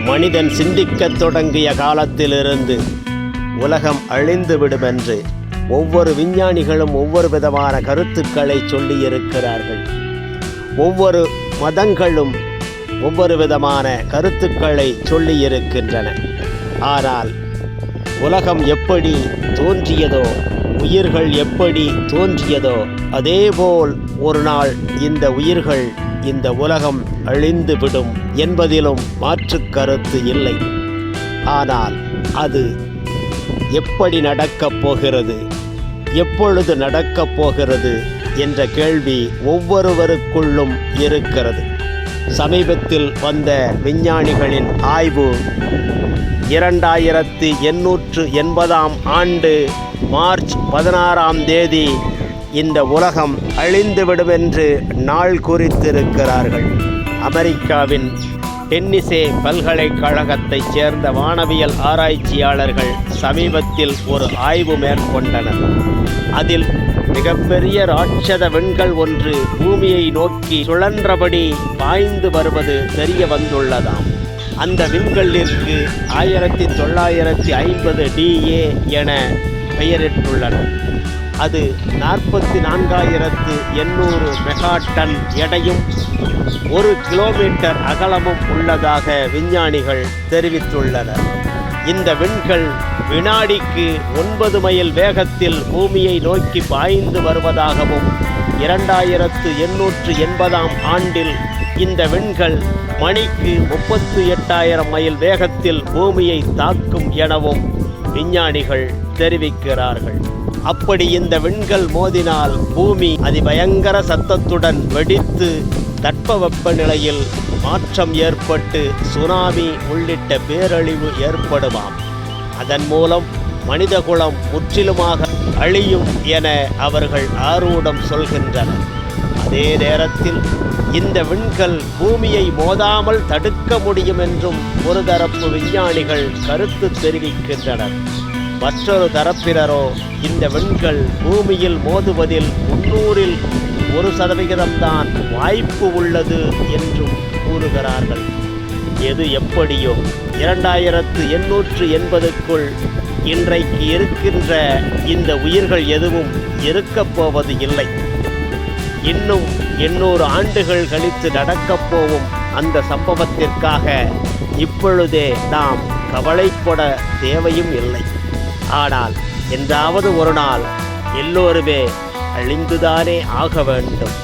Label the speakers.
Speaker 1: மனிதன் சிந்திக்கத் தொடங்கிய காலத்திலிருந்து உலகம் அழிந்துவிடும் என்று ஒவ்வொரு விஞ்ஞானிகளும் ஒவ்வொரு விதமான கருத்துக்களை சொல்லியிருக்கிறார்கள். ஒவ்வொரு மதங்களும் ஒவ்வொரு விதமான கருத்துக்களை சொல்லியிருக்கின்றன. ஆனால் உலகம் எப்படி தோன்றியதோ, உயிர்கள் எப்படி தோன்றியதோ, அதேபோல் ஒரு நாள் இந்த உயிர்கள், இந்த உலகம் அழிந்துவிடும் என்பதிலும் மாற்று கருத்து இல்லை. ஆனால் அது எப்படி நடக்கப் போகிறது, எப்பொழுது நடக்கப் போகிறது என்ற கேள்வி ஒவ்வொருவருக்குள்ளும் இருக்கிறது. சமீபத்தில் வந்த விஞ்ஞானிகளின் ஆய்வு 2880 ஆண்டு மார்ச் 16 இந்த உலகம் அழிந்துவிடும் என்று நாள் குறித்திருக்கிறார்கள். அமெரிக்காவின் டென்னிசே பல்கலைக்கழகத்தைச் சேர்ந்த வானவியல் ஆராய்ச்சியாளர்கள் சமீபத்தில் ஒரு ஆய்வு மேற்கொண்டனர். அதில் மிகப்பெரிய ராட்சத விண்கல் ஒன்று பூமியை நோக்கி சுழன்றபடி பாய்ந்து வருவது தெரிய வந்துள்ளதாம். அந்த விண்கல்லிற்கு 1950 DA என பெயரிட்டுள்ளனர். அது 44,800 மெகாடன் எடையும் 1 கிலோமீட்டர் அகலமும் உள்ளதாக விஞ்ஞானிகள் தெரிவித்துள்ளனர். இந்த விண்கல் வினாடிக்கு 9 மைல் வேகத்தில் பூமியை நோக்கி பாய்ந்து வருவதாகவும் 2880 ஆண்டில் இந்த விண்கல் மணிக்கு 38,000 மைல் வேகத்தில் பூமியை தாக்கும் எனவும் விஞ்ஞானிகள் தெரிவிக்கிறார்கள். அப்படி இந்த விண்கல் மோதினால் பூமி அதிபயங்கர சத்தத்துடன் வெடித்து தட்பவெப்ப நிலையில் மாற்றம் ஏற்பட்டு சுனாமி உள்ளிட்ட பேரழிவு ஏற்படுமாம். அதன் மூலம் மனிதகுலம் முற்றிலுமாக அழியும் என அவர்கள் ஆர்வம் சொல்கின்றனர். அதே நேரத்தில் இந்த விண்கல் பூமியை மோதாமல் தடுக்க முடியும் என்றும் ஒரு தரப்பு விஞ்ஞானிகள் கருத்து தெரிவிக்கின்றனர். மற்றொரு தரப்பினரோ இந்த விண்கல் பூமியில் மோதுவதில் 100% வாய்ப்பு உள்ளது என்றும் கூறுகிறார்கள். எது எப்படியோ 2880க்குள் இன்றைக்கு இருக்கின்ற இந்த உயிர்கள் எதுவும் இருக்கப் போவது இல்லை. இன்னும் 800 ஆண்டுகள் கழித்து நடக்கப் போகும் அந்த சம்பவத்திற்காக இப்பொழுதே நாம் கவலைப்பட தேவையும் இல்லை. ஆனால் என்றாவது ஒரு நாள் எல்லோருமே அழிந்துதானே ஆக வேண்டும்.